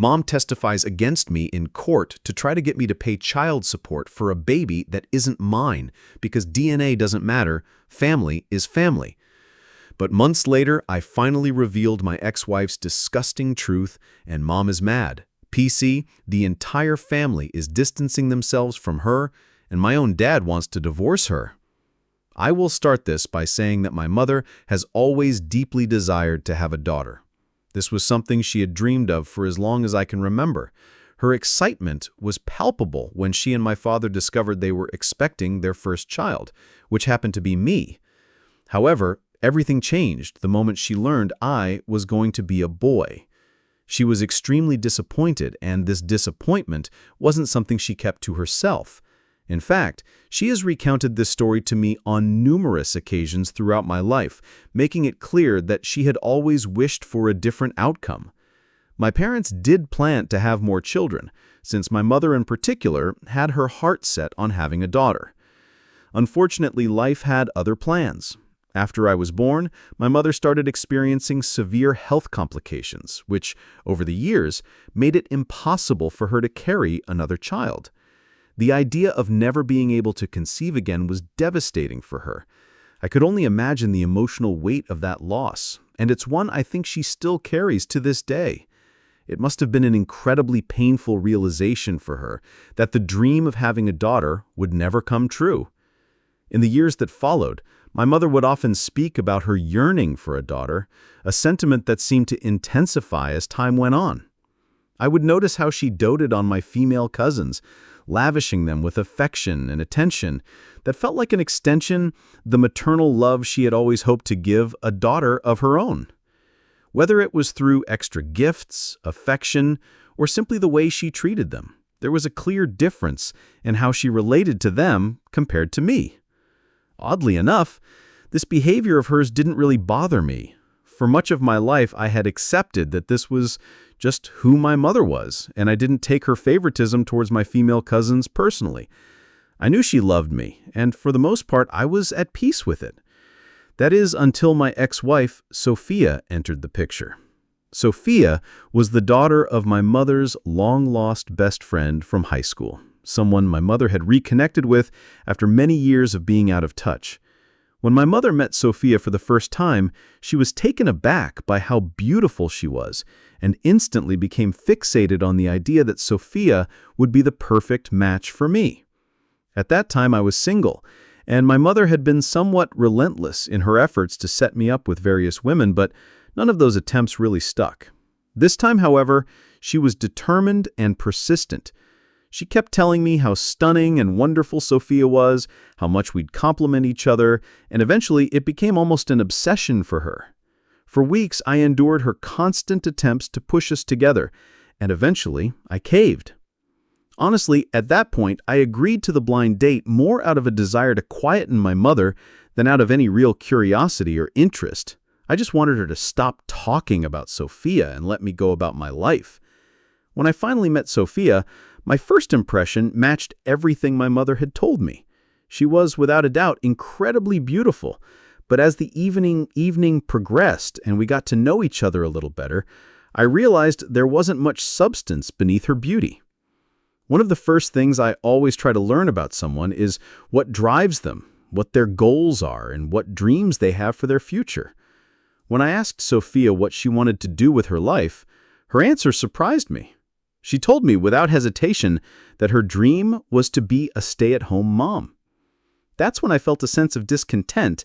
Mom testifies against me in court to try to get me to pay child support for a baby that isn't mine because DNA doesn't matter, family is family. But months later, I finally revealed my ex-wife's disgusting truth, and Mom is mad. PC, the entire family is distancing themselves from her, and my own dad wants to divorce her. I will start this by saying that my mother has always deeply desired to have a daughter. This was something she had dreamed of for as long as I can remember. Her excitement was palpable when she and my father discovered they were expecting their first child, which happened to be me. However, everything changed the moment she learned I was going to be a boy. She was extremely disappointed, and this disappointment wasn't something she kept to herself. In fact, she has recounted this story to me on numerous occasions throughout my life, making it clear that she had always wished for a different outcome. My parents did plan to have more children, since my mother in particular had her heart set on having a daughter. Unfortunately, life had other plans. After I was born, my mother started experiencing severe health complications, which, over the years, made it impossible for her to carry another child. The idea of never being able to conceive again was devastating for her. I could only imagine the emotional weight of that loss, and it's one I think she still carries to this day. It must have been an incredibly painful realization for her that the dream of having a daughter would never come true. In the years that followed, my mother would often speak about her yearning for a daughter, a sentiment that seemed to intensify as time went on. I would notice how she doted on my female cousins, lavishing them with affection and attention that felt like an extension, the maternal love she had always hoped to give a daughter of her own. Whether it was through extra gifts, affection, or simply the way she treated them, there was a clear difference in how she related to them compared to me. Oddly enough, this behavior of hers didn't really bother me. For much of my life, I had accepted that this was just who my mother was, and I didn't take her favoritism towards my female cousins personally. I knew she loved me, and for the most part, I was at peace with it. That is, until my ex-wife, Sophia, entered the picture. Sophia was the daughter of my mother's long-lost best friend from high school, someone my mother had reconnected with after many years of being out of touch. When my mother met Sophia for the first time, she was taken aback by how beautiful she was and instantly became fixated on the idea that Sophia would be the perfect match for me. At that time, I was single, and my mother had been somewhat relentless in her efforts to set me up with various women, but none of those attempts really stuck. This time, however, she was determined and persistent. She kept telling me how stunning and wonderful Sophia was, how much we'd complement each other, and eventually it became almost an obsession for her. For weeks, I endured her constant attempts to push us together, and eventually I caved. Honestly, at that point, I agreed to the blind date more out of a desire to quieten my mother than out of any real curiosity or interest. I just wanted her to stop talking about Sophia and let me go about my life. When I finally met Sophia, my first impression matched everything my mother had told me. She was, without a doubt, incredibly beautiful, but as the evening progressed and we got to know each other a little better, I realized there wasn't much substance beneath her beauty. One of the first things I always try to learn about someone is what drives them, what their goals are, and what dreams they have for their future. When I asked Sophia what she wanted to do with her life, her answer surprised me. She told me without hesitation that her dream was to be a stay-at-home mom. That's when I felt a sense of discontent.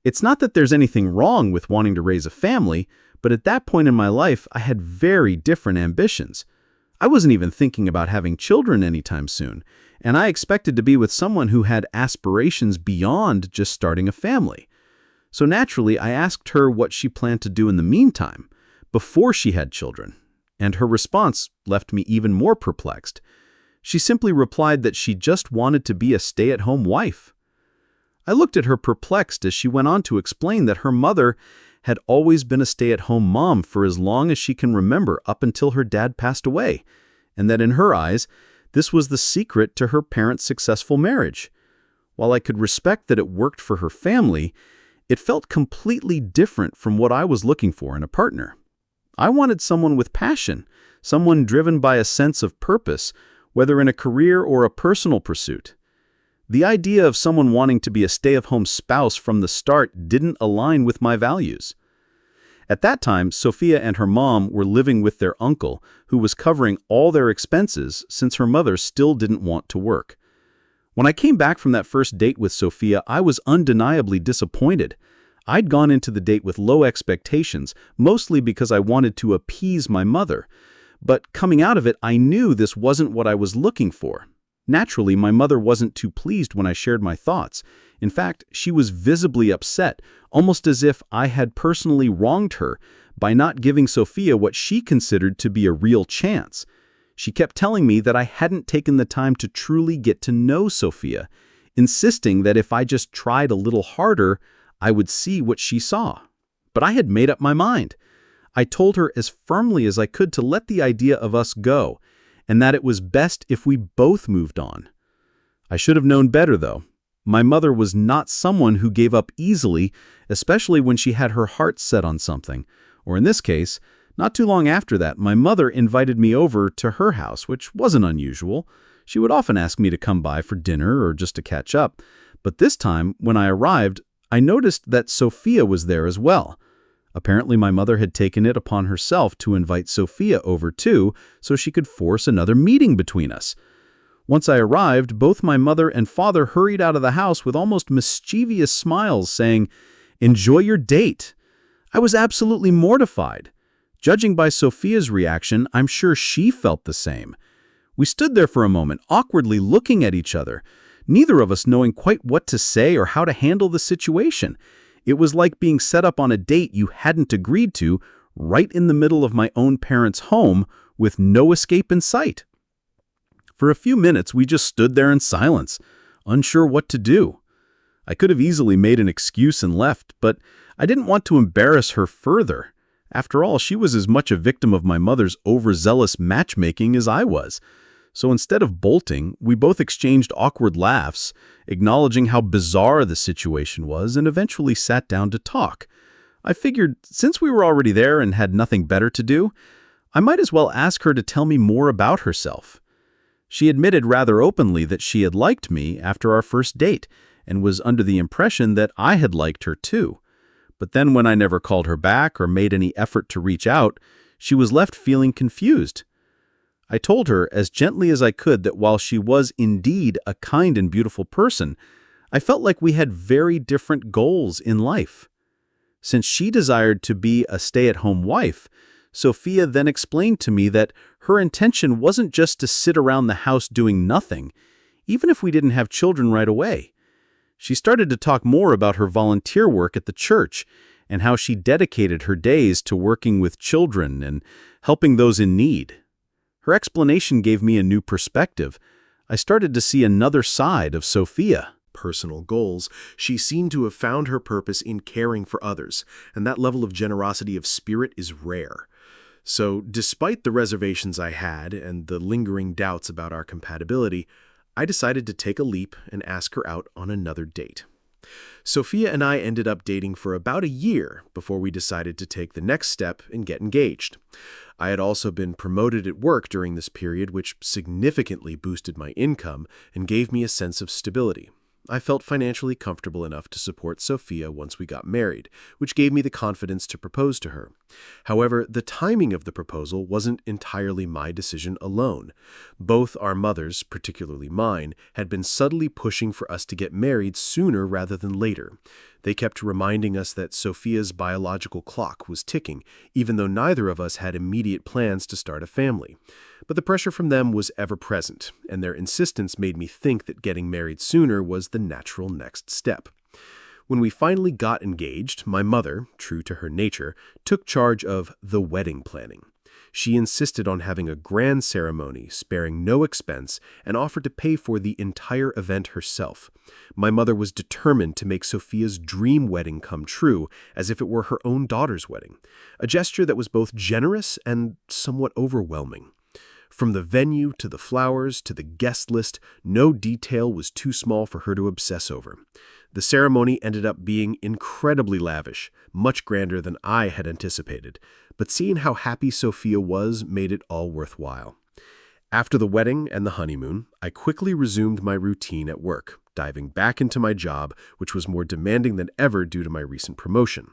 It's not that there's anything wrong with wanting to raise a family, but at that point in my life, I had very different ambitions. I wasn't even thinking about having children anytime soon, and I expected to be with someone who had aspirations beyond just starting a family. So naturally, I asked her what she planned to do in the meantime, before she had children. And her response left me even more perplexed. She simply replied that she just wanted to be a stay-at-home wife. I looked at her perplexed as she went on to explain that her mother had always been a stay-at-home mom for as long as she can remember up until her dad passed away, and that in her eyes, this was the secret to her parents' successful marriage. While I could respect that it worked for her family, it felt completely different from what I was looking for in a partner. I wanted someone with passion, someone driven by a sense of purpose, whether in a career or a personal pursuit. The idea of someone wanting to be a stay-at-home spouse from the start didn't align with my values. At that time, Sophia and her mom were living with their uncle, who was covering all their expenses since her mother still didn't want to work. When I came back from that first date with Sophia, I was undeniably disappointed. I'd gone into the date with low expectations, mostly because I wanted to appease my mother. But coming out of it, I knew this wasn't what I was looking for. Naturally, my mother wasn't too pleased when I shared my thoughts. In fact, she was visibly upset, almost as if I had personally wronged her by not giving Sophia what she considered to be a real chance. She kept telling me that I hadn't taken the time to truly get to know Sophia, insisting that if I just tried a little harder, I would see what she saw. But I had made up my mind. I told her as firmly as I could to let the idea of us go, and that it was best if we both moved on. I should have known better, though. My mother was not someone who gave up easily, especially when she had her heart set on something. Or in this case, not too long after that, my mother invited me over to her house, which wasn't unusual. She would often ask me to come by for dinner or just to catch up. But this time, when I arrived, I noticed that Sophia was there as well. Apparently, my mother had taken it upon herself to invite Sophia over too, so she could force another meeting between us. Once I arrived, both my mother and father hurried out of the house with almost mischievous smiles, saying, "Enjoy your date." I was absolutely mortified. Judging by Sophia's reaction, I'm sure she felt the same. We stood there for a moment, awkwardly looking at each other, neither of us knowing quite what to say or how to handle the situation. It was like being set up on a date you hadn't agreed to, right in the middle of my own parents' home, with no escape in sight. For a few minutes, we just stood there in silence, unsure what to do. I could have easily made an excuse and left, but I didn't want to embarrass her further. After all, she was as much a victim of my mother's overzealous matchmaking as I was. So instead of bolting, we both exchanged awkward laughs, acknowledging how bizarre the situation was, and eventually sat down to talk. I figured, since we were already there and had nothing better to do, I might as well ask her to tell me more about herself. She admitted rather openly that she had liked me after our first date, and was under the impression that I had liked her too. But then when I never called her back or made any effort to reach out, she was left feeling confused. I told her as gently as I could that while she was indeed a kind and beautiful person, I felt like we had very different goals in life. Since she desired to be a stay-at-home wife, Sophia then explained to me that her intention wasn't just to sit around the house doing nothing, even if we didn't have children right away. She started to talk more about her volunteer work at the church and how she dedicated her days to working with children and helping those in need. Her explanation gave me a new perspective. I started to see another side of Sophia. Personal goals, she seemed to have found her purpose in caring for others, and that level of generosity of spirit is rare. So, despite the reservations I had and the lingering doubts about our compatibility, I decided to take a leap and ask her out on another date. Sophia and I ended up dating for about a year before we decided to take the next step and get engaged. I had also been promoted at work during this period, which significantly boosted my income and gave me a sense of stability. I felt financially comfortable enough to support Sophia once we got married, which gave me the confidence to propose to her. However, the timing of the proposal wasn't entirely my decision alone. Both our mothers, particularly mine, had been subtly pushing for us to get married sooner rather than later. They kept reminding us that Sophia's biological clock was ticking, even though neither of us had immediate plans to start a family. But the pressure from them was ever present, and their insistence made me think that getting married sooner was the natural next step. When we finally got engaged, my mother, true to her nature, took charge of the wedding planning. She insisted on having a grand ceremony, sparing no expense, and offered to pay for the entire event herself. My mother was determined to make Sophia's dream wedding come true, as if it were her own daughter's wedding, a gesture that was both generous and somewhat overwhelming. From the venue to the flowers to the guest list, no detail was too small for her to obsess over. The ceremony ended up being incredibly lavish, much grander than I had anticipated, but seeing how happy Sophia was made it all worthwhile. After the wedding and the honeymoon, I quickly resumed my routine at work, diving back into my job, which was more demanding than ever due to my recent promotion.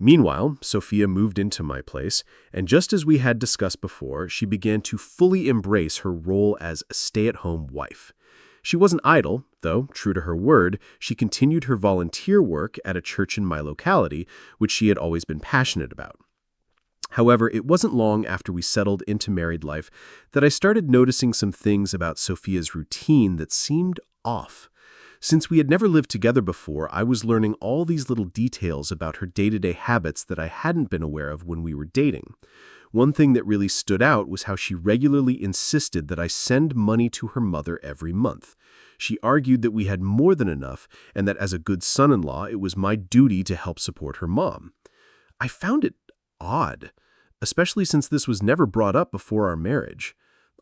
Meanwhile, Sophia moved into my place, and just as we had discussed before, she began to fully embrace her role as a stay-at-home wife. She wasn't idle, though, true to her word, she continued her volunteer work at a church in my locality, which she had always been passionate about. However, it wasn't long after we settled into married life that I started noticing some things about Sophia's routine that seemed off. Since we had never lived together before, I was learning all these little details about her day-to-day habits that I hadn't been aware of when we were dating. One thing that really stood out was how she regularly insisted that I send money to her mother every month. She argued that we had more than enough and that as a good son-in-law, it was my duty to help support her mom. I found it odd, especially since this was never brought up before our marriage.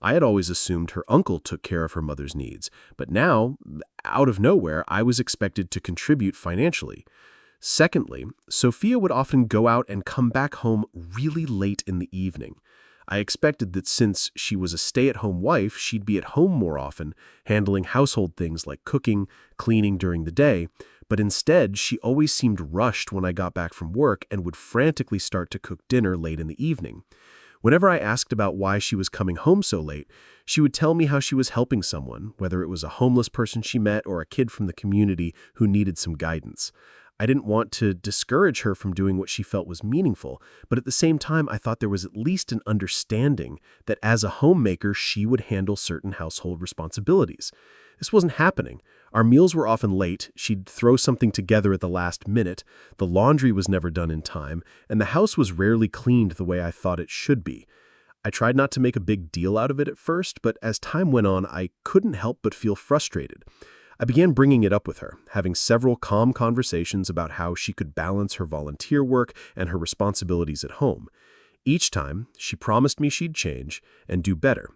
I had always assumed her uncle took care of her mother's needs, but now, out of nowhere, I was expected to contribute financially. Secondly, Sophia would often go out and come back home really late in the evening. I expected that since she was a stay-at-home wife, she'd be at home more often, handling household things like cooking, cleaning during the day, but instead, she always seemed rushed when I got back from work and would frantically start to cook dinner late in the evening. Whenever I asked about why she was coming home so late, she would tell me how she was helping someone, whether it was a homeless person she met or a kid from the community who needed some guidance. I didn't want to discourage her from doing what she felt was meaningful, but at the same time, I thought there was at least an understanding that as a homemaker, she would handle certain household responsibilities. This wasn't happening. Our meals were often late, she'd throw something together at the last minute, the laundry was never done in time, and the house was rarely cleaned the way I thought it should be. I tried not to make a big deal out of it at first, but as time went on, I couldn't help but feel frustrated. I began bringing it up with her, having several calm conversations about how she could balance her volunteer work and her responsibilities at home. Each time, she promised me she'd change and do better.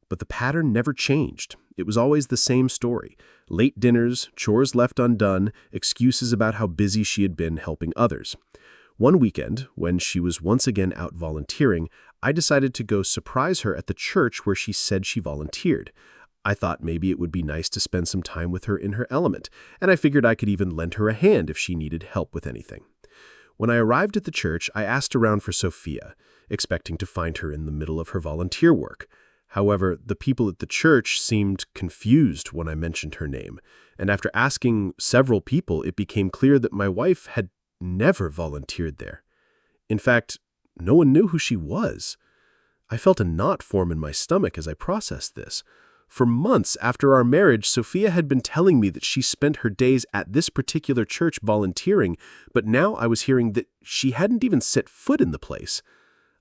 But the pattern never changed. It was always the same story. Late dinners, chores left undone, excuses about how busy she had been helping others. One weekend, when she was once again out volunteering, I decided to go surprise her at the church where she said she volunteered. I thought maybe it would be nice to spend some time with her in her element, and I figured I could even lend her a hand if she needed help with anything. When I arrived at the church, I asked around for Sophia, expecting to find her in the middle of her volunteer work. However, the people at the church seemed confused when I mentioned her name, and after asking several people, it became clear that my wife had never volunteered there. In fact, no one knew who she was. I felt a knot form in my stomach as I processed this. For months after our marriage, Sophia had been telling me that she spent her days at this particular church volunteering, but now I was hearing that she hadn't even set foot in the place.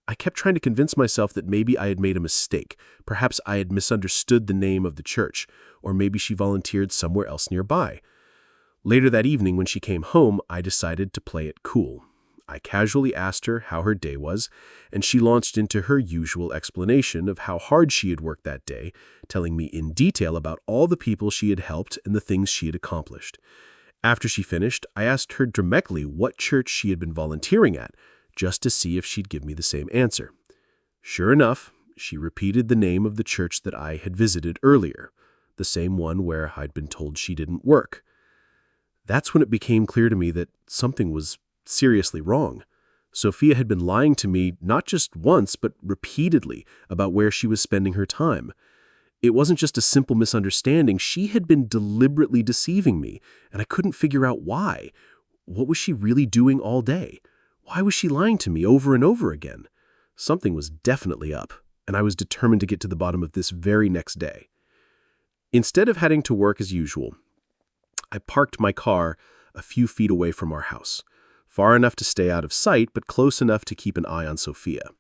I kept trying to convince myself that maybe I had made a mistake. Perhaps I had misunderstood the name of the church, or maybe she volunteered somewhere else nearby. Later that evening, when she came home, I decided to play it cool. I casually asked her how her day was, and she launched into her usual explanation of how hard she had worked that day, telling me in detail about all the people she had helped and the things she had accomplished. After she finished, I asked her directly what church she had been volunteering at, just to see if she'd give me the same answer. Sure enough, she repeated the name of the church that I had visited earlier, the same one where I'd been told she didn't work. That's when it became clear to me that something was seriously wrong. Sophia had been lying to me not just once, but repeatedly about where she was spending her time. It wasn't just a simple misunderstanding. She had been deliberately deceiving me, and I couldn't figure out why. What was she really doing all day? Why was she lying to me over and over again? Something was definitely up, and I was determined to get to the bottom of this very next day. Instead of heading to work as usual, I parked my car a few feet away from our house, far enough to stay out of sight, but close enough to keep an eye on Sophia.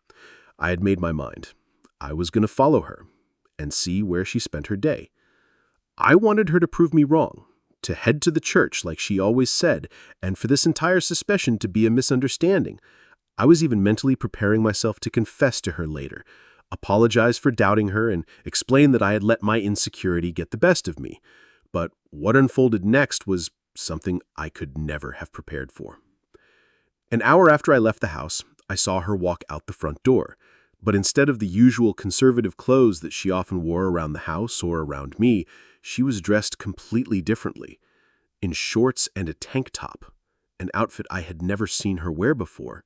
I had made my mind. I was going to follow her and see where she spent her day. I wanted her to prove me wrong, to head to the church like she always said, and for this entire suspicion to be a misunderstanding. I was even mentally preparing myself to confess to her later, apologized for doubting her, and explained that I had let my insecurity get the best of me. But what unfolded next was something I could never have prepared for. An hour after I left the house, I saw her walk out the front door. But instead of the usual conservative clothes that she often wore around the house or around me, she was dressed completely differently, in shorts and a tank top, an outfit I had never seen her wear before.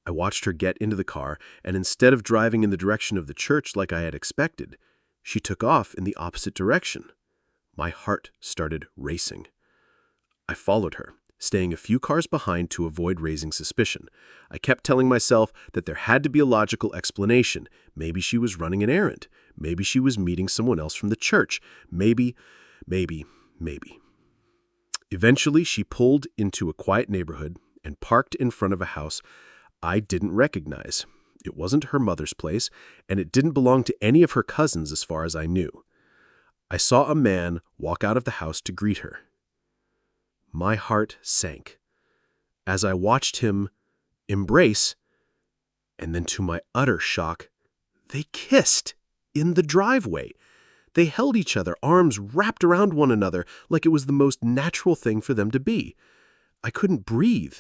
I watched her get into the car, and instead of driving in the direction of the church like I had expected, she took off in the opposite direction. My heart started racing. I followed her, staying a few cars behind to avoid raising suspicion. I kept telling myself that there had to be a logical explanation. Maybe she was running an errand. Maybe she was meeting someone else from the church. Maybe. Eventually, she pulled into a quiet neighborhood and parked in front of a house I didn't recognize. It wasn't her mother's place, and it didn't belong to any of her cousins as far as I knew. I saw a man walk out of the house to greet her. My heart sank as I watched him embrace, and then to my utter shock, they kissed in the driveway. They held each other, arms wrapped around one another, like it was the most natural thing for them to be. I couldn't breathe.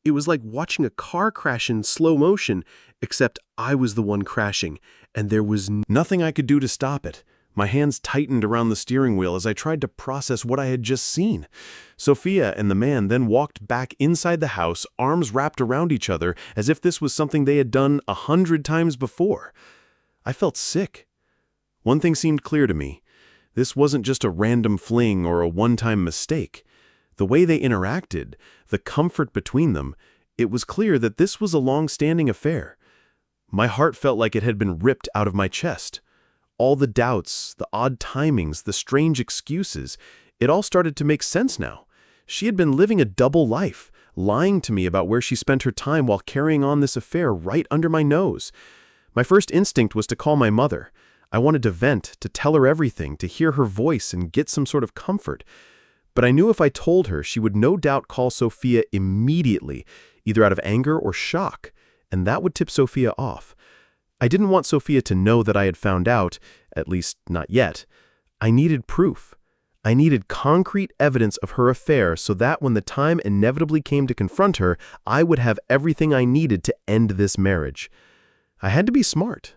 It was like watching a car crash in slow motion, except I was the one crashing, and there was Nothing I could do to stop it. My hands tightened around the steering wheel as I tried to process what I had just seen. Sophia and the man then walked back inside the house, arms wrapped around each other, as if this was something they had done 100 times before. I felt sick. One thing seemed clear to me. This wasn't just a random fling or a one-time mistake. The way they interacted, the comfort between them, it was clear that this was a long-standing affair. My heart felt like it had been ripped out of my chest. All the doubts, the odd timings, the strange excuses, it all started to make sense now. She had been living a double life, lying to me about where she spent her time while carrying on this affair right under my nose. My first instinct was to call my mother. I wanted to vent, to tell her everything, to hear her voice and get some sort of comfort. But I knew if I told her, she would no doubt call Sophia immediately, either out of anger or shock, and that would tip Sophia off. I didn't want Sophia to know that I had found out, at least not yet. I needed proof. I needed concrete evidence of her affair so that when the time inevitably came to confront her, I would have everything I needed to end this marriage. I had to be smart.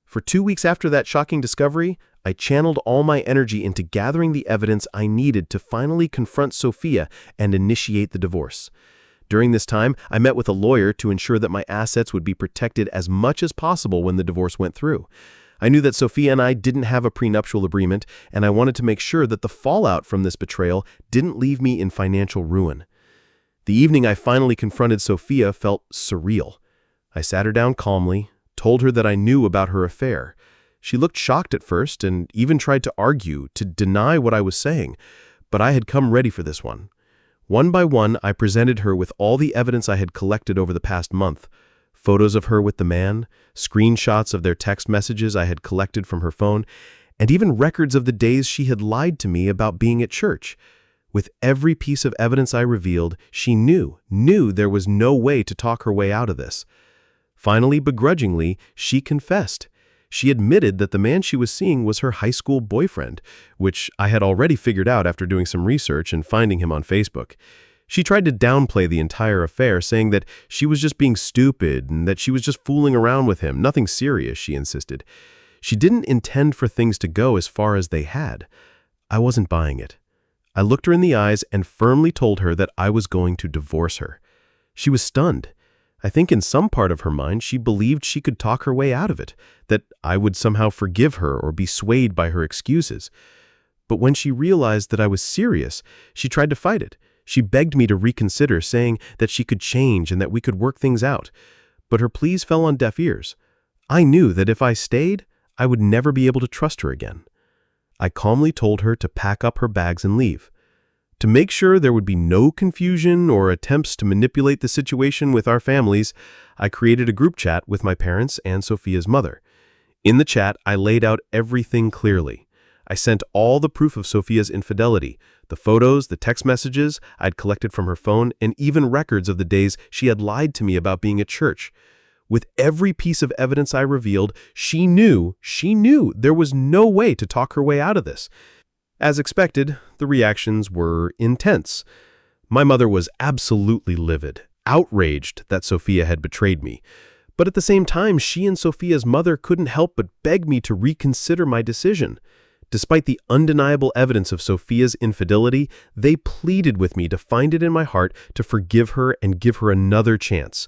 For 2 weeks after that shocking discovery, I channeled all my energy into gathering the evidence I needed to finally confront Sophia and initiate the divorce. During this time, I met with a lawyer to ensure that my assets would be protected as much as possible when the divorce went through. I knew that Sophia and I didn't have a prenuptial agreement, and I wanted to make sure that the fallout from this betrayal didn't leave me in financial ruin. The evening I finally confronted Sophia felt surreal. I sat her down calmly, told her that I knew about her affair. She looked shocked at first and even tried to argue, to deny what I was saying, but I had come ready for this one. One by one, I presented her with all the evidence I had collected over the past month. Photos of her with the man, screenshots of their text messages I had collected from her phone, and even records of the days she had lied to me about being at church. With every piece of evidence I revealed, she knew there was no way to talk her way out of this. Finally, begrudgingly, she confessed. She admitted that the man she was seeing was her high school boyfriend, which I had already figured out after doing some research and finding him on Facebook. She tried to downplay the entire affair, saying that she was just being stupid and that she was just fooling around with him. Nothing serious, she insisted. She didn't intend for things to go as far as they had. I wasn't buying it. I looked her in the eyes and firmly told her that I was going to divorce her. She was stunned. I think in some part of her mind she believed she could talk her way out of it, that I would somehow forgive her or be swayed by her excuses. But when she realized that I was serious, she tried to fight it. She begged me to reconsider, saying that she could change and that we could work things out. But her pleas fell on deaf ears. I knew that if I stayed, I would never be able to trust her again. I calmly told her to pack up her bags and leave. To make sure there would be no confusion or attempts to manipulate the situation with our families, I created a group chat with my parents and Sophia's mother. In the chat, I laid out everything clearly. I sent all the proof of Sophia's infidelity, the photos, the text messages I'd collected from her phone, and even records of the days she had lied to me about being at church. With every piece of evidence I revealed, she knew there was no way to talk her way out of this. As expected, the reactions were intense. My mother was absolutely livid, outraged that Sophia had betrayed me. But at the same time, she and Sophia's mother couldn't help but beg me to reconsider my decision. Despite the undeniable evidence of Sophia's infidelity, they pleaded with me to find it in my heart to forgive her and give her another chance.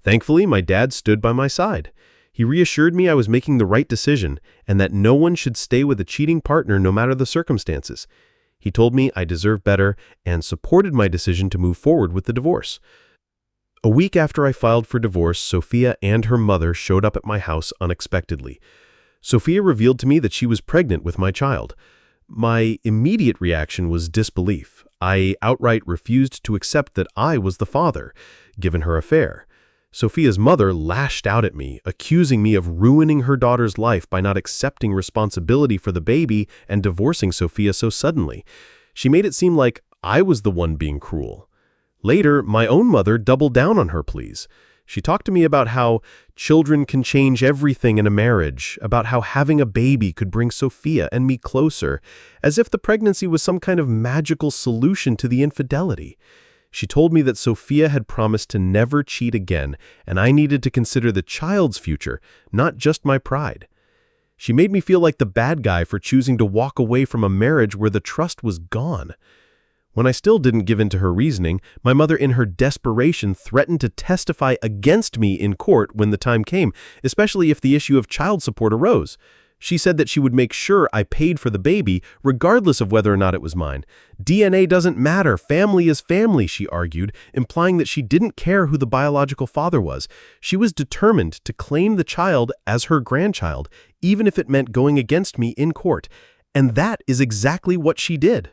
Thankfully, my dad stood by my side. He reassured me I was making the right decision and that no one should stay with a cheating partner no matter the circumstances. He told me I deserved better and supported my decision to move forward with the divorce. A week after I filed for divorce, Sophia and her mother showed up at my house unexpectedly. Sophia revealed to me that she was pregnant with my child. My immediate reaction was disbelief. I outright refused to accept that I was the father, given her affair. Sophia's mother lashed out at me, accusing me of ruining her daughter's life by not accepting responsibility for the baby and divorcing Sophia so suddenly. She made it seem like I was the one being cruel. Later, my own mother doubled down on her pleas. She talked to me about how children can change everything in a marriage, about how having a baby could bring Sophia and me closer, as if the pregnancy was some kind of magical solution to the infidelity. She told me that Sophia had promised to never cheat again, and I needed to consider the child's future, not just my pride. She made me feel like the bad guy for choosing to walk away from a marriage where the trust was gone. When I still didn't give in to her reasoning, my mother in her desperation threatened to testify against me in court when the time came, especially if the issue of child support arose. She said that she would make sure I paid for the baby, regardless of whether or not it was mine. DNA doesn't matter. Family is family, she argued, implying that she didn't care who the biological father was. She was determined to claim the child as her grandchild, even if it meant going against me in court. And that is exactly what she did.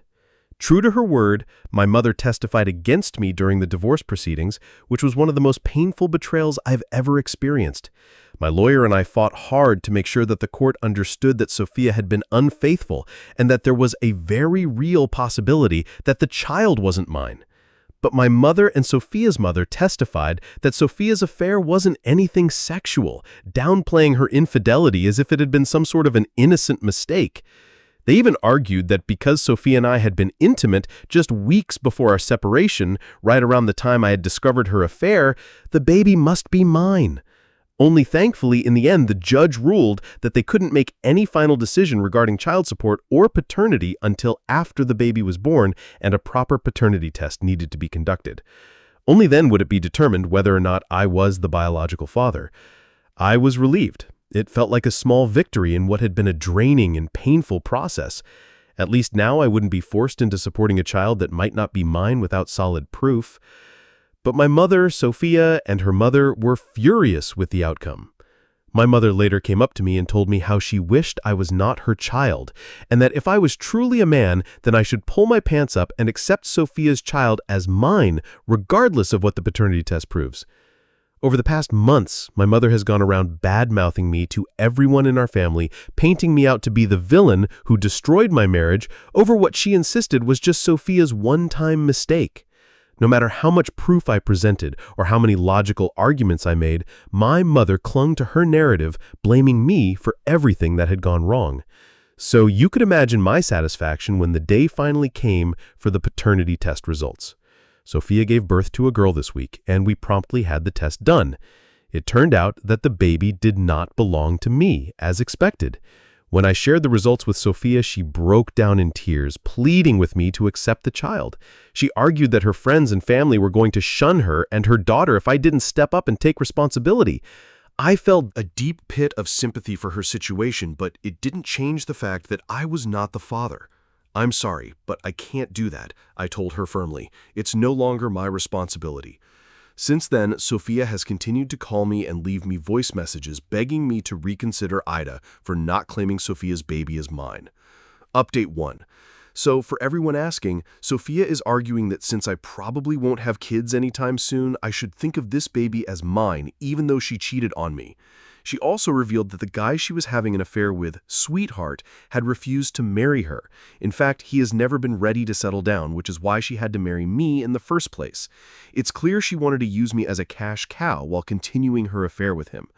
True to her word, my mother testified against me during the divorce proceedings, which was one of the most painful betrayals I've ever experienced. My lawyer and I fought hard to make sure that the court understood that Sophia had been unfaithful and that there was a very real possibility that the child wasn't mine. But my mother and Sophia's mother testified that Sophia's affair wasn't anything sexual, downplaying her infidelity as if it had been some sort of an innocent mistake. They even argued that because Sophia and I had been intimate just weeks before our separation, right around the time I had discovered her affair, the baby must be mine. Only thankfully, in the end, the judge ruled that they couldn't make any final decision regarding child support or paternity until after the baby was born and a proper paternity test needed to be conducted. Only then would it be determined whether or not I was the biological father. I was relieved. It felt like a small victory in what had been a draining and painful process. At least now I wouldn't be forced into supporting a child that might not be mine without solid proof. But my mother, Sophia, and her mother were furious with the outcome. My mother later came up to me and told me how she wished I was not her child, and that if I was truly a man, then I should pull my pants up and accept Sophia's child as mine, regardless of what the paternity test proves. Over the past months, my mother has gone around bad-mouthing me to everyone in our family, painting me out to be the villain who destroyed my marriage over what she insisted was just Sophia's one-time mistake. No matter how much proof I presented or how many logical arguments I made, my mother clung to her narrative, blaming me for everything that had gone wrong. So you could imagine my satisfaction when the day finally came for the paternity test results. Sophia gave birth to a girl this week, and we promptly had the test done. It turned out that the baby did not belong to me, as expected. When I shared the results with Sophia, she broke down in tears, pleading with me to accept the child. She argued that her friends and family were going to shun her and her daughter if I didn't step up and take responsibility. I felt A deep pit of sympathy for her situation, but it didn't change the fact that I was not the father. "I'm sorry, but I can't do that," I told her firmly. "It's no longer my responsibility." Since then, Sophia has continued to call me and leave me voice messages begging me to reconsider Ida for not claiming Sophia's baby as mine. Update 1. So, for everyone asking, Sophia is arguing that since I probably won't have kids anytime soon, I should think of this baby as mine, even though she cheated on me. She also revealed that the guy she was having an affair with, Sweetheart, had refused to marry her. In fact, he has never been ready to settle down, which is why she had to marry me in the first place. It's clear she wanted to use me as a cash cow while continuing her affair with him.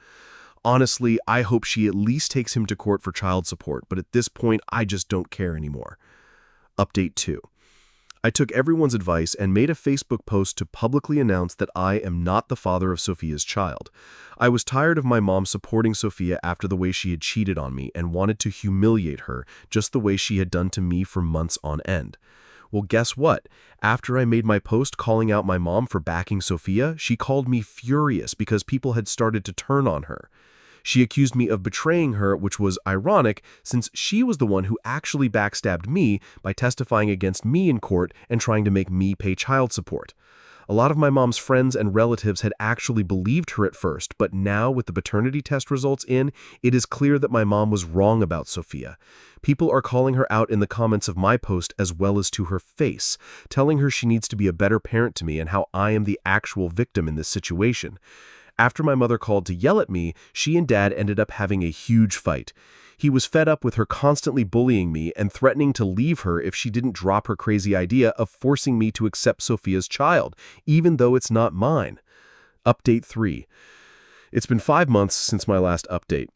Honestly, I hope she at least takes him to court for child support, but at this point, I just don't care anymore. Update 2. I took everyone's advice and made a Facebook post to publicly announce that I am not the father of Sophia's child. I was tired of my mom supporting Sophia after the way she had cheated on me and wanted to humiliate her just the way she had done to me for months on end. Well, guess what? After I made my post calling out my mom for backing Sophia, she called me furious because people had started to turn on her. She accused me of betraying her, which was ironic since she was the one who actually backstabbed me by testifying against me in court and trying to make me pay child support. A lot of my mom's friends and relatives had actually believed her at first, but now with the paternity test results in, it is clear that my mom was wrong about Sophia. People are calling her out in the comments of my post as well as to her face, telling her she needs to be a better parent to me and how I am the actual victim in this situation. After my mother called to yell at me, she and Dad ended up having a huge fight. He was fed up with her constantly bullying me and threatening to leave her if she didn't drop her crazy idea of forcing me to accept Sophia's child, even though it's not mine. Update 3. It's been 5 months since my last update.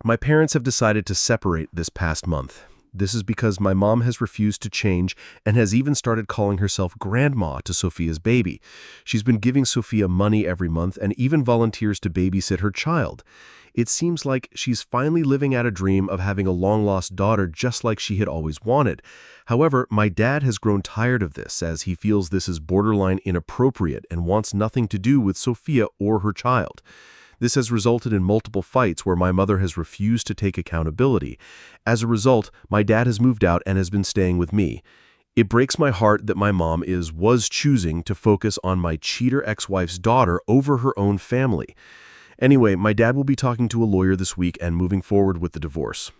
My parents have decided to separate this past month. This is because my mom has refused to change and has even started calling herself grandma to Sophia's baby. She's been giving Sophia money every month and even volunteers to babysit her child. It seems like she's finally living out a dream of having a long-lost daughter just like she had always wanted. However, my dad has grown tired of this as he feels this is borderline inappropriate and wants nothing to do with Sophia or her child. This has resulted in multiple fights where my mother has refused to take accountability. As a result, my dad has moved out and has been staying with me. It breaks my heart that my mom was choosing to focus on my cheater ex-wife's daughter over her own family. Anyway, my dad will be talking to a lawyer this week and moving forward with the divorce.